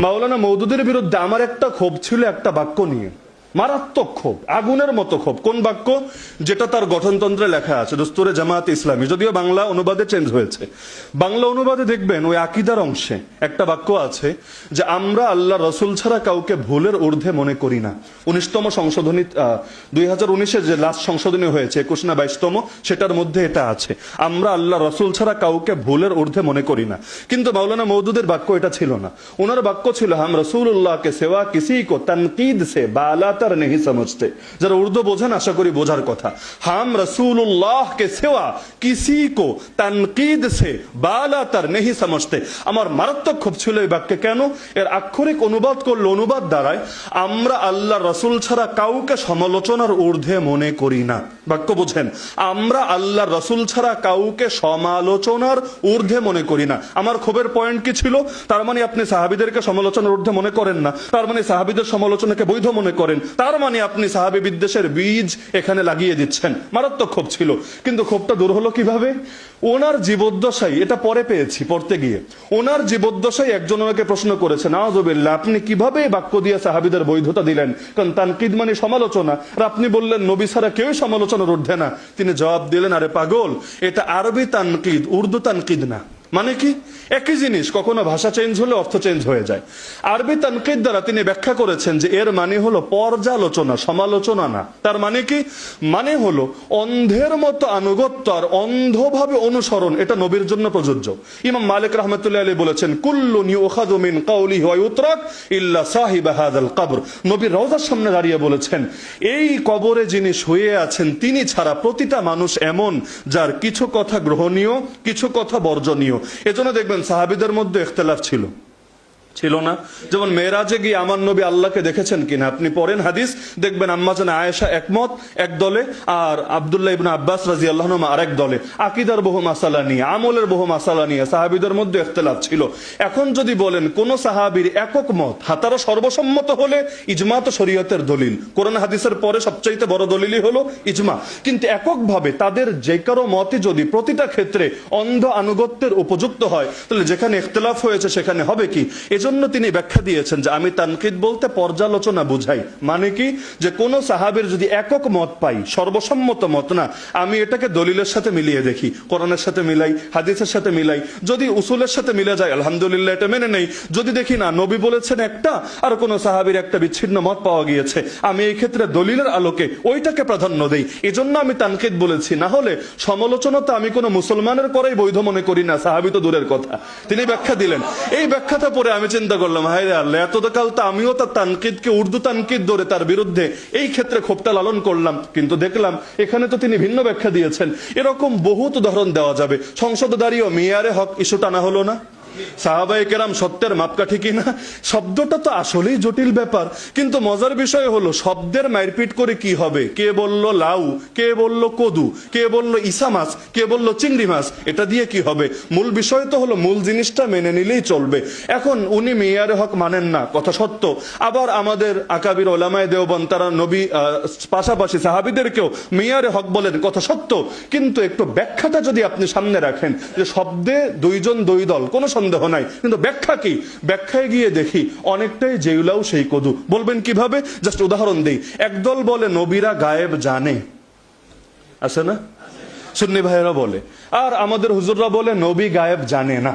মাওলানা মওদুদের বিরুদ্ধে আমার একটা ক্ষোভ ছিল একটা বাক্য নিয়ে, মারাত্মক ক্ষোভ, আগুনের মতো ক্ষোভ। কোন বাক্য? যেটা তার গঠনতন্ত্রে লেখা আছে, দস্তুরে জামায়াত ইসলামী, যদিও বাংলা অনুবাদে চেঞ্জ হয়েছে। বাংলা অনুবাদে দেখবেন ওই আকীদার অংশে একটা বাক্য আছে যে আমরা আল্লাহ রসুল ছাড়া কাউকে ভুলের ঊর্ধ্বে মনে করি না। 19তম সংশোধনী, 2019-এর যে লাস্ট সংশোধনী হয়েছে, 21 না 22তম, সেটার মধ্যে এটা আছে, আমরা আল্লাহ রসুল ছাড়া কাউকে ভুলের ঊর্ধ্বে মনে করি না। কিন্তু মাওলানা মওদুদের বাক্য এটা ছিল না। ওনার বাক্য ছিল হাম রসুল্লাহকে সেবা কিসি কো তনকিদ সে বালাতা नहीं समझते। যারা উর্দু বোঝেন আশা করি বোঝার কথা। হাম রসুল্লাহ কে সেওয়া কিসি কো তনকিদ সে বালাতার नहीं समझते। আমার মারাত্মক ক্ষোভ ছিল এই বাক্যে। কেন? এর আক্ষরিক অনুবাদ করলে অনুবাদ দ্বারায় আমরা আল্লাহ রসুল ছাড়া কাউকে সমালোচনার ঊর্ধ্বে মনে করি না। বাক্য বোঝেন, আমরা আল্লাহ রসুল ছাড়া কাউকে সমালোচনার ঊর্ধ্বে মনে করি না। আমার ক্ষোভের পয়েন্ট কি ছিল? তার মানে আপনি সাহাবীদেরকে সমালোচনার ঊর্ধ্বে মনে করেন না, তার মানে সাহাবীদের সমালোচনাকে বৈধ মনে করেন, তার মানে আপনি সাহাবী বিদ্বেষের বীজ এখানে লাগিয়ে দিচ্ছেন। মারাত্মক ক্ষোভ ছিল। কিন্তু ক্ষোভটা দূর হলো কিভাবে? ওনার জীবদ্দশায়, এটা পরে পেয়েছি পড়তে গিয়ে, ওনার জীবদ্দশায় একজন ওনাকে প্রশ্ন করেছে, নাউযুবিল্লাহ, আপনি কিভাবে বাক্য দিয়ে সাহাবীদের বৈধতা দিলেন? কারণ তানকিদ মানে সমালোচনা, আর আপনি বললেন নবী ছাড়া কেউ সমালোচনার ঊর্ধ্বে না। তিনি জবাব দিলেন, আরে পাগল, এটা আরবি তানকিদ, উর্দু তানকিদ না। মানে কি? একই জিনিস, কখনো ভাষা চেঞ্জ হলে অর্থ চেঞ্জ হয়ে যায়। আরবি তানকিদ দ্বারা তিনি ব্যাখ্যা করেছেন যে এর মানে হলো পর্যালোচনা, সমালোচনা না। তার মানে কি? মানে হলো অন্ধের মতো আনুগত্য আর অন্ধভাবে অনুসরণ, এটা নবীর জন্য প্রযোজ্য। ইমাম মালিক রাহমাতুল্লাহি আলাইহি বলেছেন, কুল্লুন ইউখাযু মিন কাওলিহি ওয়া ইউতরাক ইল্লা সাহিবা হাযাল কবর। নবীর রওজার সামনে দাঁড়িয়ে বলেছেন, এই কবরে যিনি শুয়ে আছেন তিনি ছাড়া প্রতিটা মানুষ এমন যার কিছু কথা গ্রহণীয়, কিছু কথা বর্জনীয়। এজন্য দেখবেন সাহাবীদের মধ্যে ইখতিলাফ ছিল না। যেমন মেরাজে গিয়ে আমার নবী আল্লাহকে দেখেছেন কিনা, আপনি পড়েন হাদিস, দেখবেন আম্মা জান আয়েশা একমত এক দলে, আর আব্দুল্লাহ ইবনে আব্বাস রাদিয়াল্লাহু আনহু আরেক দলে। আকীদার বহু মাসালা নিয়ে, আমলের বহু মাসালা নিয়ে সাহাবীদের মধ্যে ইখতিলাফ ছিল। এখন যদি বলেন কোন সাহাবীর একক মত, তারা সর্বসম্মত হলে ইজমা তো শরীয়তের দলিল, কোরআন হাদিসের পরে সবচাইতে বড় দলিলই হলো ইজমা। কিন্তু এককভাবে তাদের যে কারো মতই যদি প্রতিটা ক্ষেত্রে অন্ধ আনুগত্যের উপযুক্ত হয়, তাহলে যেখানে ইখতিলাফ হয়েছে সেখানে হবে কি? এজন্য তিনি ব্যাখ্যা দিয়েছেন যে আমি তানকিদ বলতে পর্যালোচনা বুঝাই। মানে কি? যে কোন সাহাবীর যদি একক মত পাই, সর্বসম্মত মত না, আমি এটাকে দলিলের সাথে মিলিয়ে দেখি, কোরআনের সাথে মিলাই, হাদিসের সাথে মিলাই। যদি উসুলের সাথে মিলে যায় আলহামদুলিল্লাহ, এটা মেনে নেই। যদি দেখি না, নবী বলেছেন একটা আর কোন সাহাবীর একটা বিচ্ছিন্ন মত পাওয়া গিয়েছে, আমি এই ক্ষেত্রে দলিলের আলোকে ওইটাকে প্রাধান্য দেই। এজন্য আমি তানকিদ বলেছি। না হলে সমালোচনা তো আমি কোনো মুসলমানের করাই বৈধ মনে করি না, সাহাবী তো দূরের কথা। তিনি ব্যাখ্যা দিলেন। এই ব্যাখ্যাটা পরে আমি চিন্তা করলাম, হায় রে আল্লাহ, এতকাল তো আমিও তার তানকিদকে উর্দু তানকিদ ধরে তার বিরুদ্ধে এই ক্ষেত্রে ক্ষোভটা লালন করলাম, কিন্তু দেখলাম এখানে তো তিনি ভিন্ন ব্যাখ্যা দিয়েছেন। এরকম বহুত উদাহরণ দেওয়া যাবে। সংসদে দাঁড়িয়েও মিয়ারে হক ইস্যু টানা হলো না? সাহাবায়ে কেরাম সত্যের মাপকাঠি কিনা? শব্দটা তো আসলেই জটিল ব্যাপার, কিন্তু মজার বিষয় হলো শব্দের মারপিট করে কি হবে? কে বলল লাউ, কে বলল কদু, কে বলল ইসা মাছ, কে বলল চিংড়ি মাছ, এটা দিয়ে কি হবে? মূল বিষয় তো হলো মূল জিনিসটা মেনে নিলেই চলবে। এখন উনি মেয়ারে হক মানেন না, কথা সত্য। আবার আমাদের আকাবির ওলামায়ে দেওবন্দ তারা নবী পাশাপাশি সাহাবীদেরকেও মেয়ারে হক বলেন, কথা সত্য। কিন্তু একটু ব্যাখ্যাটা যদি আপনি সামনে রাখেন, যে শব্দে দুইজন দুই দল, কোনো সন্দেহ নাই, কিন্তু ব্যাখ্যা কি? ব্যাখ্যায় গিয়ে দেখি অনেকটাই যেউলাও সেই কদু। বলবেন কিভাবে? জাস্ট উদাহরণ দেই। একদল বলে নবীরা গায়েব জানে, আছে না? সুন্নি ভাইয়েরা বলে। আর আমাদের হুজুররা বলে নবী গায়েব জানে না।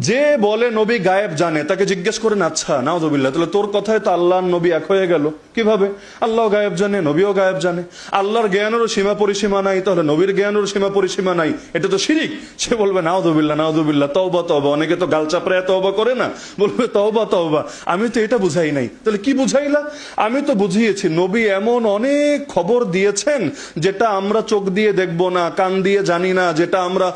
যে বলে নবী গায়েব জানে তাকে জিজ্ঞেস করেন, আচ্ছা নাউযুবিল্লাহ, তাহলে তোর কথায় তো আল্লাহ নবী এক হয়ে গেল কিভাবে? আল্লাহ গায়েব জানে, নবীও গায়েব জানে, আল্লাহর জ্ঞানেরও সীমা পরিসীমা নাই, তাহলে নবীর জ্ঞানেরও সীমা পরিসীমা নাই, এটা তো শিরিক। সে বলবে নাউযুবিল্লাহ, নাউযুবিল্লাহ, তওবা তওবা। অনেকে তো গাল চাপড়ায় তওবা করে না, বলবে তওবা তওবা। আমি তো এটা বুঝাই নাই। তাহলে কি বুঝাইলা? আমি তো বুঝিয়েছি নবী এমন অনেক খবর দিয়েছেন যেটা আমরা চোখ দিয়ে দেখবো না, কান দিয়ে জানি না, যেটা আমরা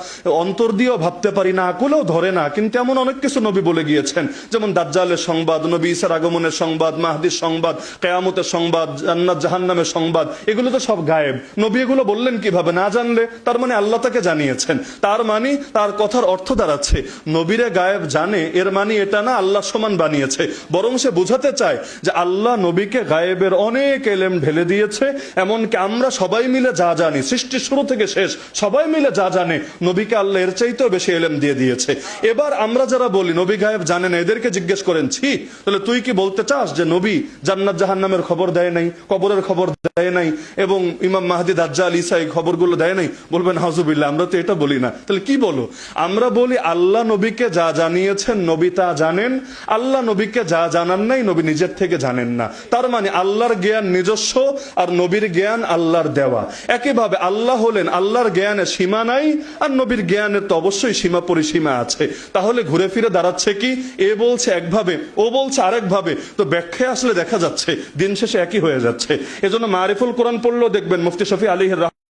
অন্তর দিয়েও ভাবতে পারি না, আকলেও ধরে না, কিন্তু এমন অনেক কিছু নবী বলে গিয়েছেন। যেমন দাজ্জালের সংবাদ, নবী ঈসার আগমনের সংবাদ, মাহদির সংবাদ, কিয়ামতের সংবাদ, জান্নাত জাহান্নামের সংবাদ, এগুলো তো সব গায়েব। নবী এগুলো বললেন কিভাবে? না জানলে? তার মানে আল্লাহ তাকে জানিয়েছেন। তার মানে তার কথার অর্থ দাঁড়াচ্ছে নবীরে গায়েব জানে, এর মানে এটা না আল্লাহ সমান বানিয়েছে, বরং সে বোঝাতে চায় যে আল্লাহ নবীকে গায়েবের অনেক এলেম ঢেলে দিয়েছে। এমনকি আমরা সবাই মিলে যা জানি, সৃষ্টির শুরু থেকে শেষ সবাই মিলে যা জানে, নবীকে আল্লাহ এর চাইতেও বেশি এলেম দিয়ে দিয়েছে। এবার আবার আমরা যারা বলি নবী গায়েব জানে না, এদেরকে জিজ্ঞেস করেন, ছি তাহলে তুই কি বলতে চাস যে নবী জান্নাত জাহান্নামের খবর দেয় নাই, কবরের খবর দেয় নাই, এবং ইমাম মাহদি দাজ্জাল ঈসা এই খবরগুলো দেয় নাই? বলবেন হাউজুবিল্লাহ, আমরা তো এটা বলি না। তাহলে কি বলো? আমরা বলি আল্লাহ নবীকে যা জানিয়েছেন নবী তা জানেন, আল্লাহ নবীকে যা জানান নাই নবী নিজের থেকে জানেন না। তার মানে আল্লাহর জ্ঞান নিজস্ব আর নবীর জ্ঞান আল্লাহর দেওয়া। একইভাবে আল্লাহ হলেন, আল্লাহর জ্ঞানের সীমা নাই আর নবীর জ্ঞানের তো অবশ্যই সীমা পরিসীমা আছে। তাহলে ঘুরে ফিরে দাঁড়াচ্ছে কি, এ বলছে একভাবে ও বলছে আরেকভাবে, তো ব্যাখ্যায় আসলে দেখা যাচ্ছে দিন শেষে একই হয়ে যাচ্ছে। এজন্য মারিফুল কোরআন পড়লেও দেখবেন মুফতি শফি আলাইহির